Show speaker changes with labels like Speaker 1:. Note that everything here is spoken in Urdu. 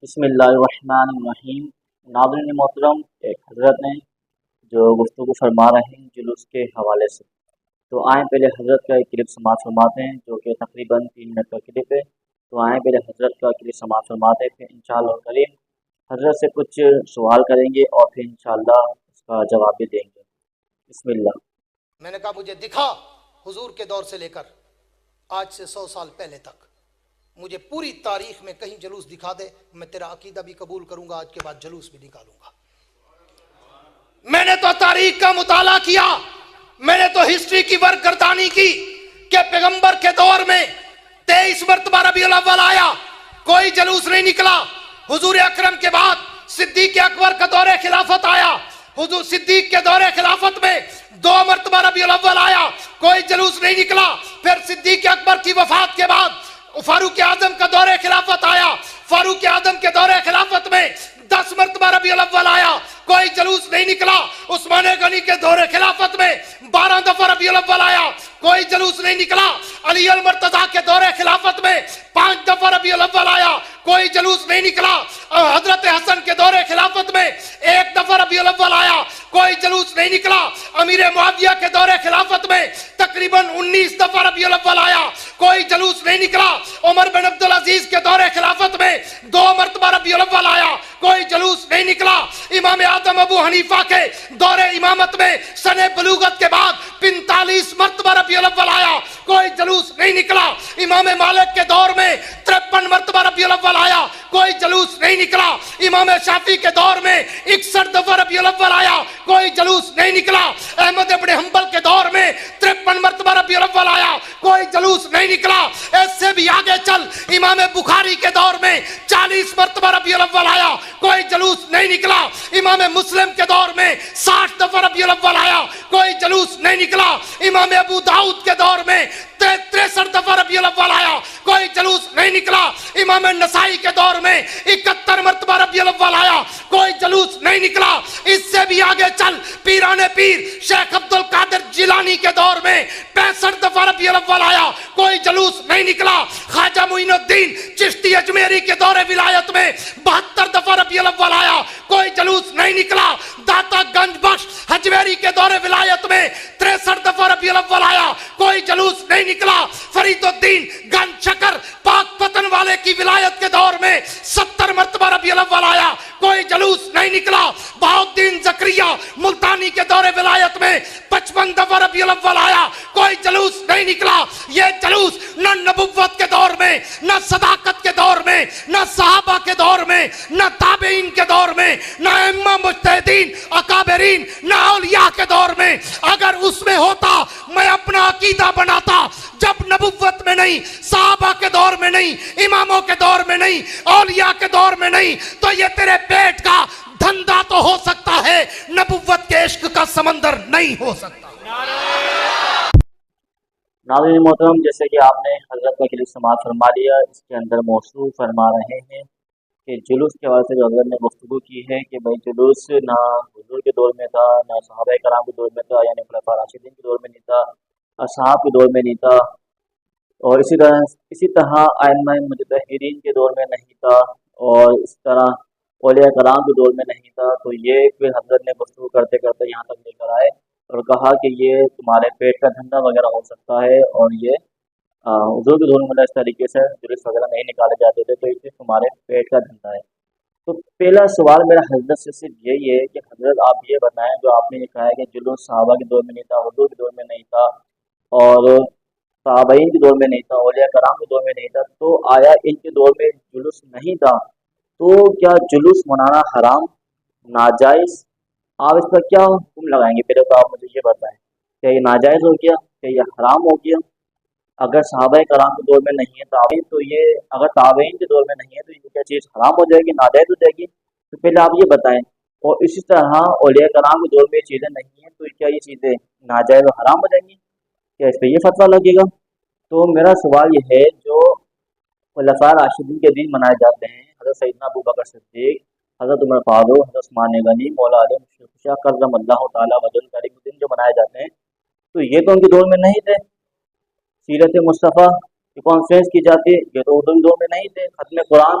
Speaker 1: بسم اللہ الرحمن الرحیم۔ ناظرین محترم، ایک حضرت ہیں جو گفتگو فرما رہے ہیں جلوس کے حوالے سے، تو آئیں پہلے حضرت کا ایک کلپ سماعت فرماتے ہیں جو کہ تقریباً 3 منٹ کا کلپ ہے۔ تو آئیں پہلے حضرت کا کلپ سماعت فرماتے ہیں، پھر انشاءاللہ کریم حضرت سے کچھ سوال کریں گے اور پھر انشاءاللہ اس کا جواب بھی دیں گے۔ بسم اللہ۔
Speaker 2: میں نے کہا مجھے دکھا حضور کے دور سے لے کر آج سے 100 سال پہلے تک مجھے پوری تاریخ میں کہیں جلوس دکھا دے، میں تیرا عقیدہ بھی قبول کروں گا، آج کے بعد جلوس بھی نکالوں گا۔ میں نے تو تاریخ کا مطالعہ کیا، میں نے تو ہسٹری کی ورگردانی کی کہ پیغمبر کے دور میں 23 مرتبہ ربیع الاول آیا، کوئی جلوس نہیں نکلا۔ حضور اکرم کے بعد صدیق اکبر کا دور خلافت آیا، حضور صدیق کے دور خلافت میں 2 مرتبہ ربیع الاول آیا، کوئی جلوس نہیں نکلا۔ پھر صدیق اکبر کی وفات کے بعد فاروق اعظم کا دور خلافت آیا، فاروق اعظم کے دور خلافت میں 10 مرتبہ ربیع الاول آیا، کوئی جلوس نہیں نکلا۔ عثمان غنی کے دور خلافت میں 12 دفعہ ربیع الاول آیا، کوئی جلوس نہیں نکلا۔ علی المرتضیٰ کے دور خلافت میں 5 دفعہ ربیع الاول آیا، کوئی جلوس نہیں نکلا۔ حضرت حسن کے دور خلافت میں 1 دفعہ ربیع الاول آیا، کوئی جلوس نہیں نکلا۔ امیر معاویہ کے دور خلافت میں تقریباً 19 دفعہ ربیع الاول آیا، کوئی جلوس نہیں نکلا۔ عمر بن عبدالعزیز کے دور خلافت میں 2 مرتبہ ربیع الاول آیا، کوئی جلوس نہیں نکلا۔ امام اعظم ابو حنیفہ کے دور امامت میں سن بلوغت کے بعد 45 مرتبہ ربیع الاول آیا، کوئی جلوس نہیں نکلا۔ امام مالک کے دور میں 53 مرتبہ ربیع الاول آیا، کوئی جلوس نہیں نکلا۔ امام شافعی کے دور میں 61 دفعہ ربیع الاول آیا، کوئی جلوس نہیں نکلا۔ احمد ابن حنبل کے دور میں 53 مرتبہ ربیع الاول آیا، کوئی جلوس نہیں نکلا۔ ایسے بھی آگے چل، امام بخاری کے دور میں 40 مرتبہ ربیع الاول آیا، کوئی جلوس نہیں نکلا۔ امام مسلم کے دور میں 60 دفعہ ربیع الاول آیا، کوئی جلوس نہیں نکلا۔ امام ابو داؤد کے دور میں 63 دفعہ ربیع الاول آیا، کوئی جلوس نہیں نکلا۔ امام نسائی کے دور میں 71 مرتبہ ربیع الاول آیا، کوئی جلوس نہیں نکلا۔ اس سے بھی آگے چل، پیران پیر شیخ عبد القادر جیلانی کے دور میں 65 دفعہ ربیع الاول آیا، کوئی جلوس نہیں نکلا۔ خواجہ معین الدین چشتی اجمیری کے دور ولایت میں 72 دفعہ ربیع الاول آیا، کوئی جلوس نہیں نکلا۔ داتا گنج بخش حجویری کے دور ولایت میں 63 دفعہ ربیع الاول آیا، کوئی جلوس نہیں نکلا۔ فرید الدین گنج شکر پاک پتن والے کی ولایت کے دور میں 70 مرتبہ ربیع الاول آیا، کوئی جلوس نہیں نکلا۔ بہاؤالدین زکریا ملتانی کے دور ولایت میں 55 دفعہ ربیع الاول آیا، کوئی جلوس نہیں نکلا۔ یہ جلوس نہ نبوت کے دور میں، نہ صداقت کے دور میں، نہ صحابہ کے دور میں، نہ تابعین کے دور میں، نہ ائمہ مجتہدین اکابرین، نہ اولیاء کے دور میں۔ اگر اس میں ہوتا میں اپنا عقیدہ بناتا، جب نبوت میں نہیں، صحابہ کے دور میں نہیں، اماموں کے دور میں نہیں، اولیاء کے دور میں نہیں، تو یہ تیرے پیٹ کا دھندا تو ہو سکتا ہے، نبوت کے عشق کا سمندر نہیں ہو سکتا۔
Speaker 1: ناظرین محترم، جیسے کہ آپ نے حضرت کا کلپ سماعت فرما لیا، اس کے اندر موصول فرما رہے ہیں کہ جلوس کے حوالے سے جو حضرت نے گفتگو کی ہے کہ بھائی جلوس نہ حضور کے دور میں تھا، نہ صحابہ کرام کے دور میں تھا، یعنی خلفاء راشدین کے دور میں نہیں تھا، اصحاب کے دور میں نہیں تھا، اور اسی طرح ائمہ مجتہدین کے دور میں نہیں تھا، اور اس طرح اولیاء کرام کے دور میں نہیں تھا۔ تو یہ پھر حضرت نے گفتگو کرتے کرتے یہاں تک لے کر آئے اور کہا کہ یہ تمہارے پیٹ کا دھندا وغیرہ ہو سکتا ہے، اور یہ حضور کے دور میں اس طریقے سے جلوس وغیرہ نہیں نکالے جاتے تھے، تو اس سے تمہارے پیٹ کا دھندا ہے۔ تو پہلا سوال میرا حضرت سے صرف یہی ہے کہ حضرت آپ یہ بتائیں، جو آپ نے یہ کہا ہے کہ جلوس صحابہ کے دور میں نہیں تھا، حضور کے دور میں نہیں تھا، اور تابعین کے دور میں نہیں تھا، اولیاء کرام کے دور میں نہیں تھا، تو آیا ان کے دور میں جلوس نہیں تھا تو کیا جلوس منانا حرام، ناجائز؟ آپ اس پر کیا حکم لگائیں گے؟ پہلے تو آپ مجھے یہ بتائیں کہ یہ ناجائز ہو گیا کہ یہ حرام ہو گیا؟ اگر صحابہ کرام کے دور میں نہیں ہے تابعین، تو یہ اگر تابعین کے دور میں نہیں ہے تو یہ کیا چیز حرام ہو جائے گی، ناجائز ہو جائے گی؟ تو پہلے آپ یہ بتائیں۔ اور اسی طرح اولیاء کرام کے دور میں یہ چیزیں نہیں ہیں تو کیا یہ چیزیں ناجائز و حرام ہو جائیں گی؟ کیا اس پہ یہ فتویٰ لگے گا؟ تو میرا سوال یہ ہے، جو خلفاء راشدین کے دن منائے جاتے ہیں، حضرت سیدنا ابوبکر صدیق، حضرت عمر فاروق، حضرت عثمان غنی، مولا علی شاہ کرم اللہ تعالیٰ وجہ کریم دن جو منائے جاتے ہیں، تو یہ تو ان کے دور میں نہیں تھے۔ سیرت مصطفیٰ کی کانفرنس کی جاتی ہے، یہ تو اردو کے دور میں نہیں تھے۔ ختم قرآن